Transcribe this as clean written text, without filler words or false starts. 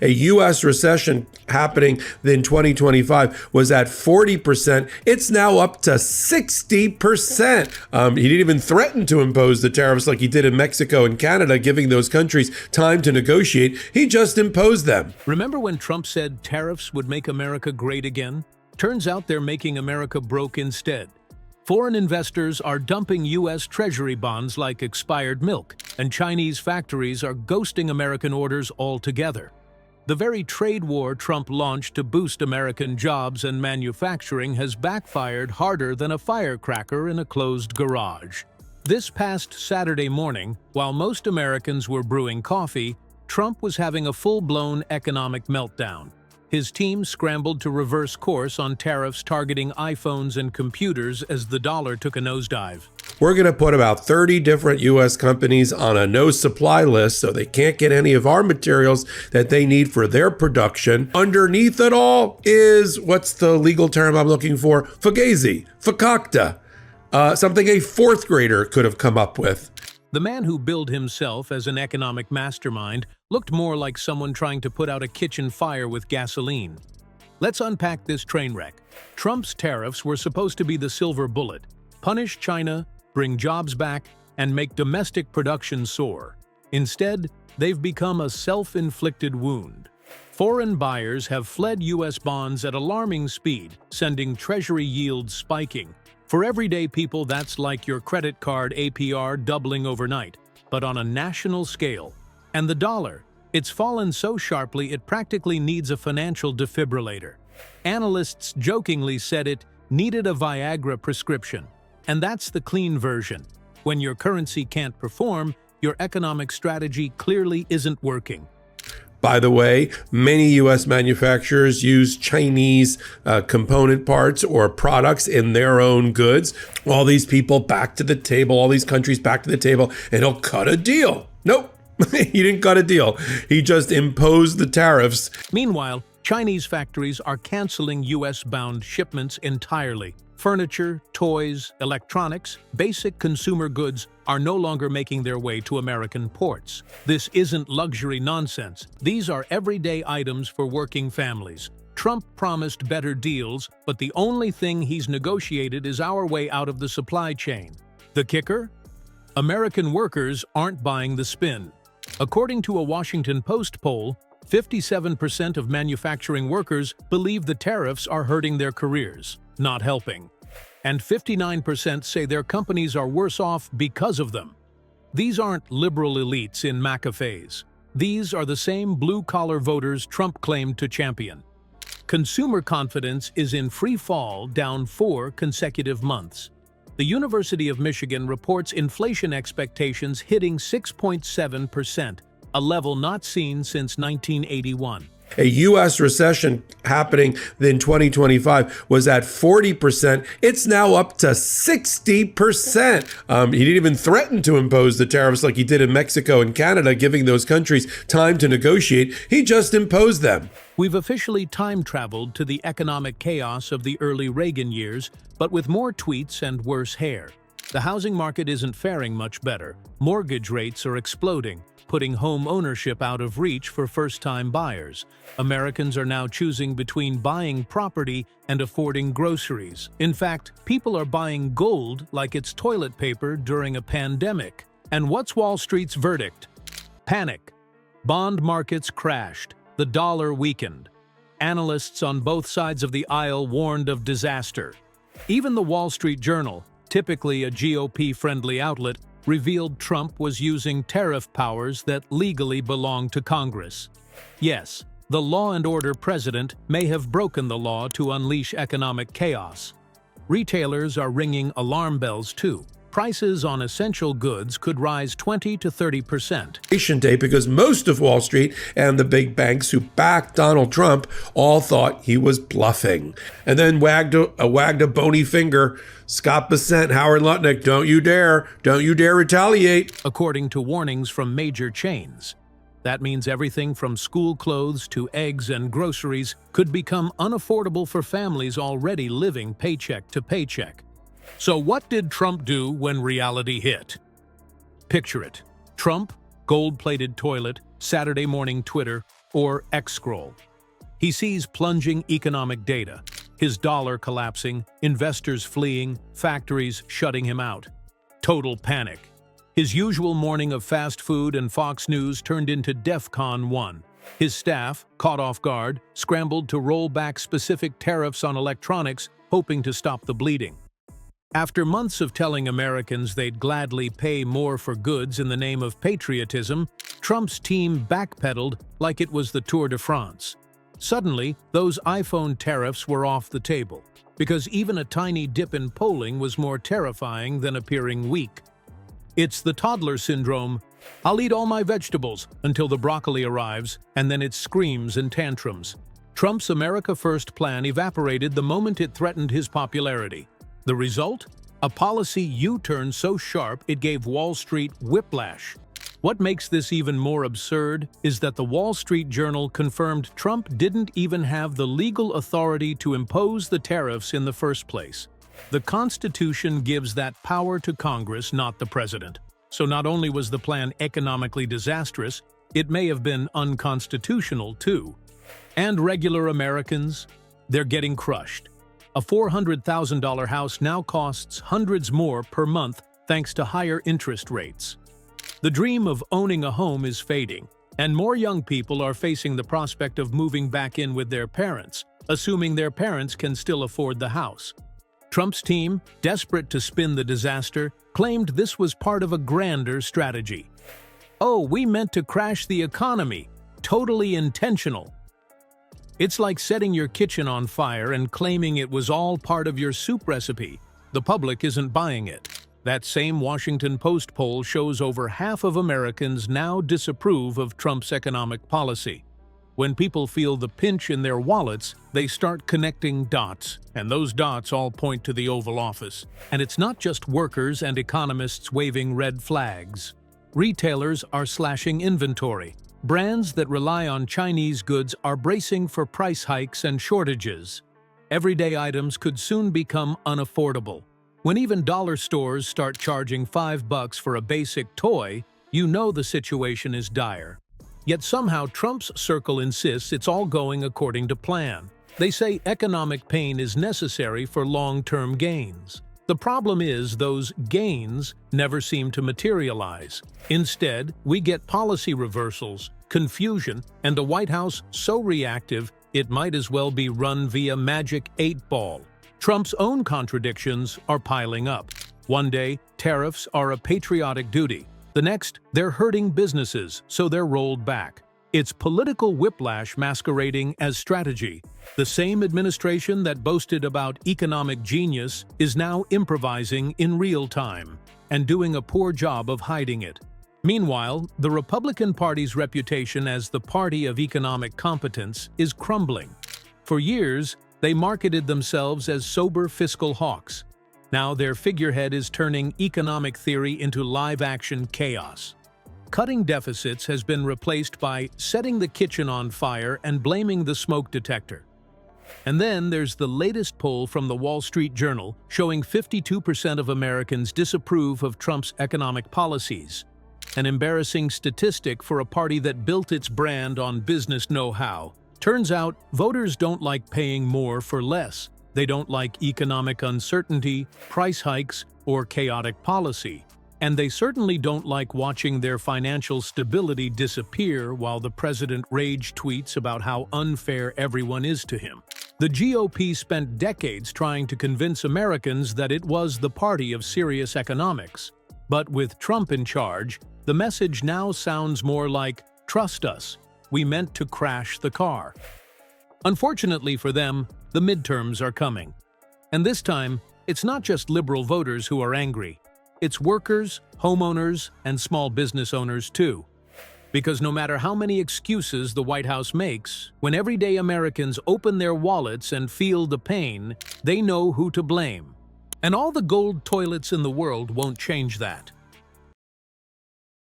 A U.S. recession happening in 2025 was at 40%. It's now up to 60%. He didn't even threaten to impose the tariffs like he did in Mexico and Canada, giving those countries time to negotiate. He just imposed them. Remember when Trump said tariffs would make America great again? Turns out they're making America broke instead. Foreign investors are dumping U.S. Treasury bonds like expired milk, and Chinese factories are ghosting American orders altogether. The very trade war Trump launched to boost American jobs and manufacturing has backfired harder than a firecracker in a closed garage. This past Saturday morning, while most Americans were brewing coffee, Trump was having a full-blown economic meltdown. His team scrambled to reverse course on tariffs targeting iPhones and computers as the dollar took a nosedive. We're going to put about 30 different U.S. companies on a no-supply list so they can't get any of our materials that they need for their production. Underneath it all is, what's the legal term I'm looking for? Fugazi, fakakta, something a fourth grader could have come up with. The man who billed himself as an economic mastermind looked more like someone trying to put out a kitchen fire with gasoline. Let's unpack this train wreck. Trump's tariffs were supposed to be the silver bullet, punish China, bring jobs back, and make domestic production soar. Instead, they've become a self-inflicted wound. Foreign buyers have fled U.S. bonds at alarming speed, sending Treasury yields spiking. For everyday people, that's like your credit card APR doubling overnight, but on a national scale. And the dollar, it's fallen so sharply it practically needs a financial defibrillator. Analysts jokingly said it needed a Viagra prescription. And that's the clean version. When your currency can't perform, your economic strategy clearly isn't working. By the way, many U.S. manufacturers use Chinese component parts or products in their own goods. All these people back to the table, all these countries back to the table, and he'll cut a deal. Nope, he didn't cut a deal. He just imposed the tariffs. Meanwhile, Chinese factories are canceling U.S.-bound shipments entirely. Furniture, toys, electronics, basic consumer goods are no longer making their way to American ports. This isn't luxury nonsense. These are everyday items for working families. Trump promised better deals, but the only thing he's negotiated is our way out of the supply chain. The kicker? American workers aren't buying the spin. According to a Washington Post poll, 57% of manufacturing workers believe the tariffs are hurting their careers, not helping. And 59% say their companies are worse off because of them. These aren't liberal elites in McAfee's. These are the same blue-collar voters Trump claimed to champion. Consumer confidence is in free fall, down 4 consecutive months. The University of Michigan reports inflation expectations hitting 6.7%, a level not seen since 1981. A U.S. recession happening in 2025 was at 40%. It's now up to 60%. He didn't even threaten to impose the tariffs like he did in Mexico and Canada, giving those countries time to negotiate. He just imposed them. We've officially time-traveled to the economic chaos of the early Reagan years, but with more tweets and worse hair. The housing market isn't faring much better. Mortgage rates are exploding, putting home ownership out of reach for first-time buyers. Americans are now choosing between buying property and affording groceries. In fact, people are buying gold like it's toilet paper during a pandemic. And what's Wall Street's verdict? Panic. Bond markets crashed. The dollar weakened. Analysts on both sides of the aisle warned of disaster. Even the Wall Street Journal, typically a GOP-friendly outlet, revealed Trump was using tariff powers that legally belong to Congress. Yes, the law and order president may have broken the law to unleash economic chaos. Retailers are ringing alarm bells too. Prices on essential goods could rise 20 to 30%. Day because most of Wall Street and the big banks who backed Donald Trump all thought he was bluffing. And then wagged a bony finger. Scott Bessent, Howard Lutnick, don't you dare retaliate. According to warnings from major chains. That means everything from school clothes to eggs and groceries could become unaffordable for families already living paycheck to paycheck. So what did Trump do when reality hit? Picture it. Trump, gold-plated toilet, Saturday morning Twitter, or X-scroll. He sees plunging economic data, his dollar collapsing, investors fleeing, factories shutting him out. Total panic. His usual morning of fast food and Fox News turned into DEFCON 1. His staff, caught off guard, scrambled to roll back specific tariffs on electronics, hoping to stop the bleeding. After months of telling Americans they'd gladly pay more for goods in the name of patriotism, Trump's team backpedaled like it was the Tour de France. Suddenly, those iPhone tariffs were off the table, because even a tiny dip in polling was more terrifying than appearing weak. It's the toddler syndrome. I'll eat all my vegetables until the broccoli arrives, and then it screams in tantrums. Trump's America First plan evaporated the moment it threatened his popularity. The result? A policy U-turn so sharp it gave Wall Street whiplash. What makes this even more absurd is that the Wall Street Journal confirmed Trump didn't even have the legal authority to impose the tariffs in the first place. The Constitution gives that power to Congress, not the president. So not only was the plan economically disastrous, it may have been unconstitutional too. And regular Americans? They're getting crushed. A $400,000 house now costs hundreds more per month thanks to higher interest rates. The dream of owning a home is fading, and more young people are facing the prospect of moving back in with their parents, assuming their parents can still afford the house. Trump's team, desperate to spin the disaster, claimed this was part of a grander strategy. "Oh, we meant to crash the economy. Totally intentional." It's like setting your kitchen on fire and claiming it was all part of your soup recipe. The public isn't buying it. That same Washington Post poll shows over half of Americans now disapprove of Trump's economic policy. When people feel the pinch in their wallets, they start connecting dots, and those dots all point to the Oval Office. And it's not just workers and economists waving red flags. Retailers are slashing inventory. Brands that rely on Chinese goods are bracing for price hikes and shortages. Everyday items could soon become unaffordable. When even dollar stores start charging $5 for a basic toy, you know the situation is dire. Yet somehow Trump's circle insists it's all going according to plan. They say economic pain is necessary for long-term gains. The problem is those gains never seem to materialize. Instead, we get policy reversals, confusion, and a White House so reactive it might as well be run via Magic 8-Ball. Trump's own contradictions are piling up. One day, tariffs are a patriotic duty. The next, they're hurting businesses, so they're rolled back. It's political whiplash masquerading as strategy. The same administration that boasted about economic genius is now improvising in real time and doing a poor job of hiding it. Meanwhile, the Republican Party's reputation as the party of economic competence is crumbling. For years, they marketed themselves as sober fiscal hawks. Now their figurehead is turning economic theory into live-action chaos. Cutting deficits has been replaced by setting the kitchen on fire and blaming the smoke detector. And then there's the latest poll from the Wall Street Journal showing 52% of Americans disapprove of Trump's economic policies. An embarrassing statistic for a party that built its brand on business know-how. Turns out, voters don't like paying more for less. They don't like economic uncertainty, price hikes, or chaotic policy. And they certainly don't like watching their financial stability disappear while the president rage tweets about how unfair everyone is to him. The GOP spent decades trying to convince Americans that it was the party of serious economics. But with Trump in charge, the message now sounds more like, "Trust us. We meant to crash the car." Unfortunately for them, the midterms are coming. And this time, it's not just liberal voters who are angry. It's workers, homeowners, and small business owners too. Because no matter how many excuses the White House makes, when everyday Americans open their wallets and feel the pain, they know who to blame. And all the gold toilets in the world won't change that.